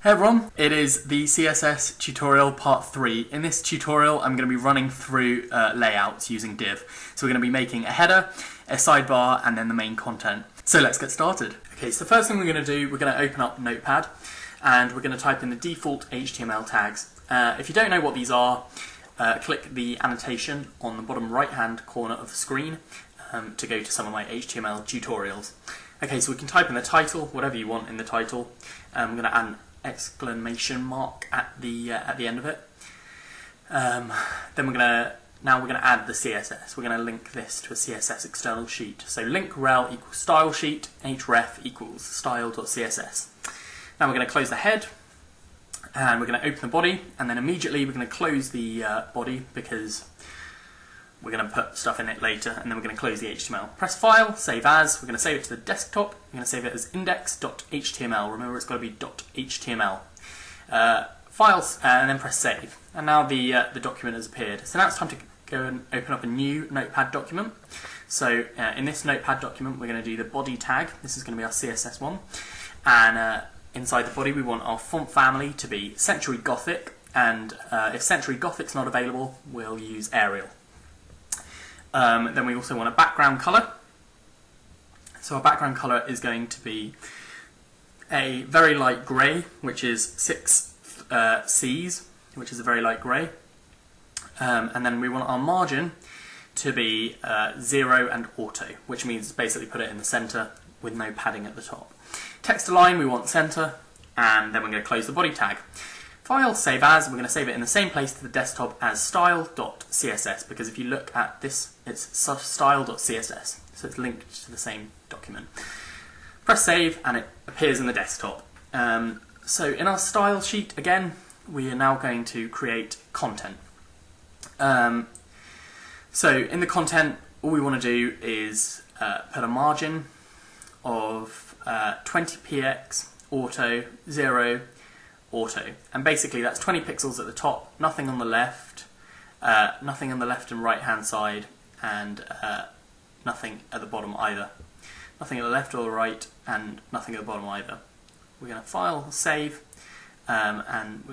Hey everyone, it is the CSS tutorial part 3. In this tutorial I'm going to be running through layouts using div. So we're going to be making a header, a sidebar and then the main content. So let's get started. Okay, so the first thing we're going to do, we're going to open up Notepad and we're going to type in the default HTML tags. If you don't know what these are, click the annotation on the bottom right hand corner of the screen to go to some of my HTML tutorials. Okay, so we can type in the title, whatever you want in the title. We're going to add an exclamation mark at the end of it. Then we're going to add the CSS. We're going to link this to a CSS external sheet. So link rel equals style sheet, href equals style.css. Now we're going to close the head, and we're going to open the body, and then immediately we're going to close the body because we're going to put stuff in it later, and then we're going to close the HTML. Press File, Save As. We're going to save it to the desktop. We're going to save it as index.html. Remember, it's got to be .html. Files, and then press Save. And now the document has appeared. So now it's time to go and open up a new Notepad document. So in this Notepad document, we're going to do the body tag. This is going to be our CSS one. And inside the body, we want our font family to be Century Gothic. And if Century Gothic's not available, we'll use Arial. Then we also want a background colour. So our background colour is going to be a very light grey, which is 6 Cs, which is a very light grey. And then we want our margin to be 0 and auto, which means basically put it in the centre with no padding at the top. Text align, we want centre, and then we're going to close the body tag. File, Save As, we're going to save it in the same place to the desktop as style.css, because if you look at this, it's style.css, so it's linked to the same document. Press Save, and it appears in the desktop. So in our style sheet, again, we are now going to create content. So in the content, all we want to do is put a margin of 20px, auto, 0, auto, and basically that's 20 pixels at the top, nothing on the left and right hand side, and nothing at the bottom either. Nothing at the left or the right, and nothing at the bottom either. We're going to file, save, and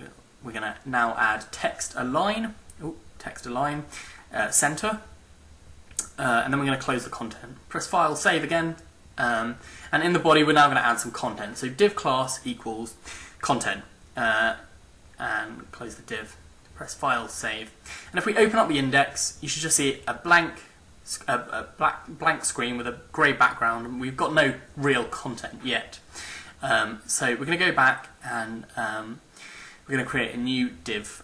we're going to now add text align, center, and then we're going to close the content. Press file, save again, and in the body we're now going to add some content. So div class equals content. And close the div, press file, save, and if we open up the index, you should just see a blank screen with a grey background, and we've got no real content yet. So we're going to go back and we're going to create a new div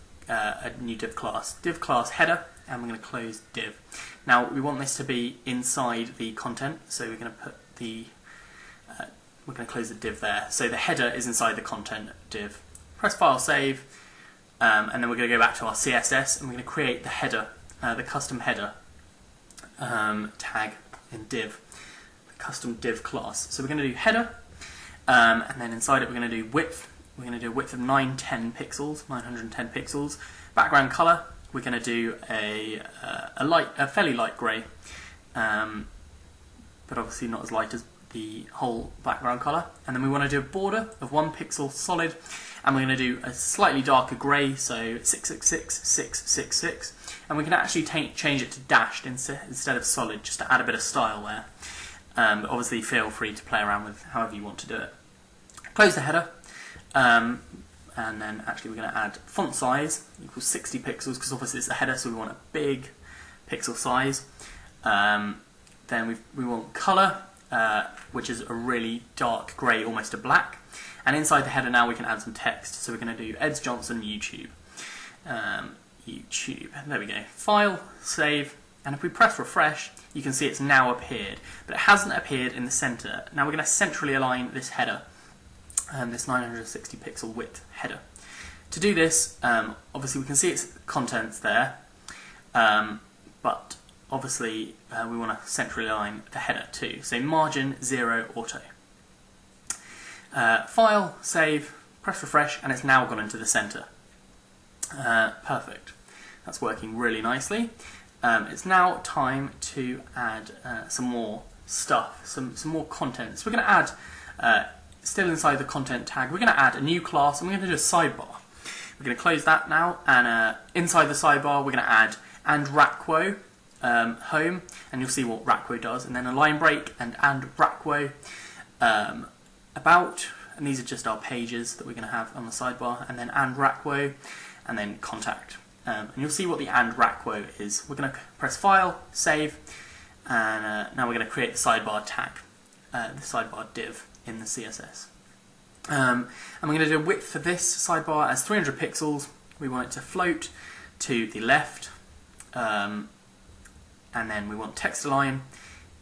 class header, and we're going to close div. Now we want this to be inside the content, so we're going to put the we're going to close the div there. So the header is inside the content div. Press file, save, and then we're going to go back to our CSS, and we're going to create the header, the custom header tag in div, the custom div class. So we're going to do header, and then inside it we're going to do width. We're going to do a width of 910 pixels. Background color, we're going to do a fairly light grey, but obviously not as light as the whole background color. And then we want to do a border of 1 pixel solid, and we're going to do a slightly darker grey, so 666, 666, and we can actually change it to dashed instead of solid, just to add a bit of style there. But obviously feel free to play around with however you want to do it. Close the header, and then actually we're going to add font size equals 60 pixels, because obviously it's a header, so we want a big pixel size. Then we want colour, which is a really dark grey, almost a black. And inside the header now we can add some text. So we're going to do Eds Johnson YouTube. YouTube. There we go. File, save, and if we press refresh, you can see it's now appeared, but it hasn't appeared in the centre. Now we're going to centrally align this header, this 960 pixel width header. To do this, obviously we can see its contents there, but obviously we want to centrally align the header too. So margin 0 auto. File, save, press refresh, and it's now gone into the center. Perfect. That's working really nicely. It's now time to add some more stuff, some more content. So we're going to add still inside the content tag, we're going to add a new class and we're going to do a sidebar. We're going to close that now, and inside the sidebar we're going to add @racquo home, and you'll see what racquo does, and then a line break and @racquo about, and these are just our pages that we're going to have on the sidebar, and then @racquo, and then contact. And you'll see what the @racquo is. We're going to press File, Save, and now we're going to create the sidebar tag, the sidebar div in the CSS. And we're going to do a width for this sidebar as 300 pixels. We want it to float to the left, and then we want text align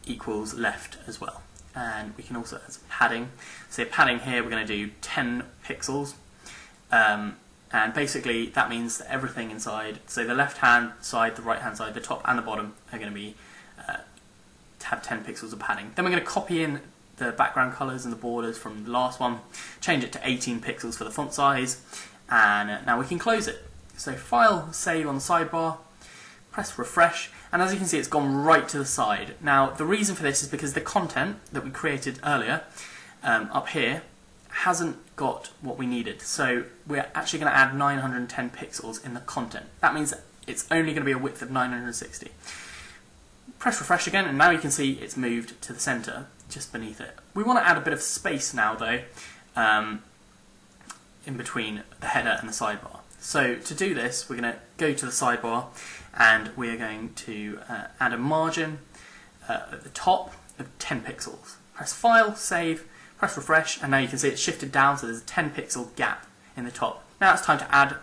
equals left as well. And we can also add some padding. So padding here, we're going to do 10 pixels. And basically that means that everything inside, so the left hand side, the right hand side, the top and the bottom are going to be have 10 pixels of padding. Then we're going to copy in the background colours and the borders from the last one, change it to 18 pixels for the font size, and now we can close it. So File, Save on the sidebar, press Refresh, and as you can see it's gone right to the side. Now the reason for this is because the content that we created earlier up here hasn't got what we needed, so we're actually going to add 910 pixels in the content. That means that it's only going to be a width of 960. Press Refresh again, and now you can see it's moved to the centre, just beneath it. We want to add a bit of space now though, in between the header and the sidebar. So to do this, we're going to go to the sidebar, and we're going to add a margin at the top of 10 pixels. Press File, Save, press Refresh, and now you can see it's shifted down, so there's a 10 pixel gap in the top. Now it's time to add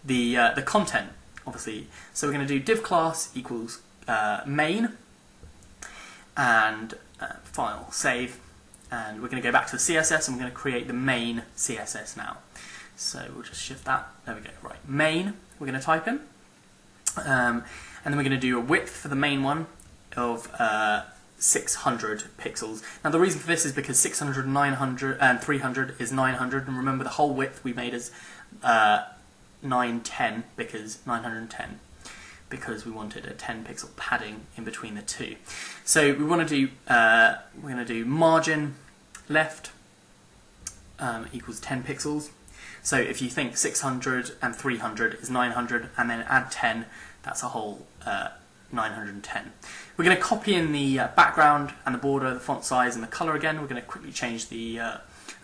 the content, obviously. So we're going to do div class equals main, and File, Save, and we're going to go back to the CSS, and we're going to create the main CSS now. So we'll just shift that, there we go, right, main, we're going to type in, and then we're going to do a width for the main one of 600 pixels. Now the reason for this is because 600, 900, and 300 is 900, and remember the whole width we made is 910, because 910, because we wanted a 10 pixel padding in between the two. So we want to do, we're going to do margin left equals 10 pixels. So if you think 600 and 300 is 900, and then add 10, that's a whole 910. We're going to copy in the background and the border, the font size and the colour again. We're going to quickly change the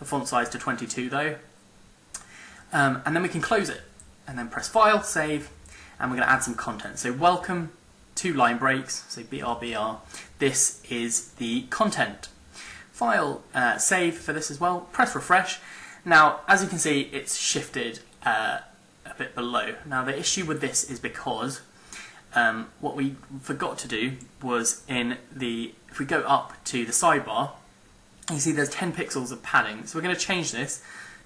font size to 22 though. And then we can close it, and then press File, Save, and we're going to add some content. So welcome, 2 line breaks, so BRBR. This is the content. File, Save for this as well, press Refresh. Now, as you can see, it's shifted a bit below. Now, the issue with this is because what we forgot to do was if we go up to the sidebar, you see there's 10 pixels of padding. So we're going to change this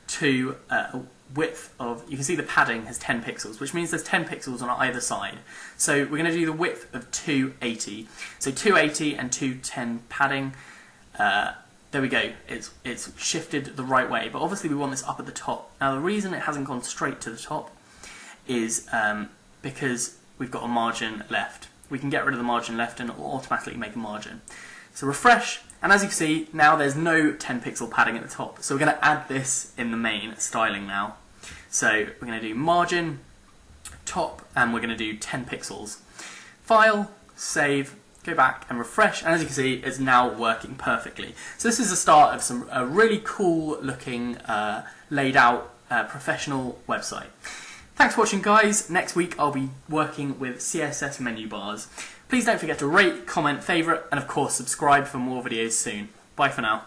to a width of, you can see the padding has 10 pixels, which means there's 10 pixels on either side. So we're going to do the width of 280. So 280 and 210 padding. There we go, it's shifted the right way, but obviously we want this up at the top. Now the reason it hasn't gone straight to the top is because we've got a margin left. We can get rid of the margin left and it will automatically make a margin. So refresh, and as you can see, now there's no 10 pixel padding at the top. So we're going to add this in the main styling now. So we're going to do margin, top, and we're going to do 10 pixels. File, Save, go back and refresh, and as you can see, it's now working perfectly. So this is the start of a really cool looking, laid out, professional website. Thanks for watching, guys. Next week I'll be working with CSS menu bars. Please don't forget to rate, comment, favourite, and of course subscribe for more videos soon. Bye for now.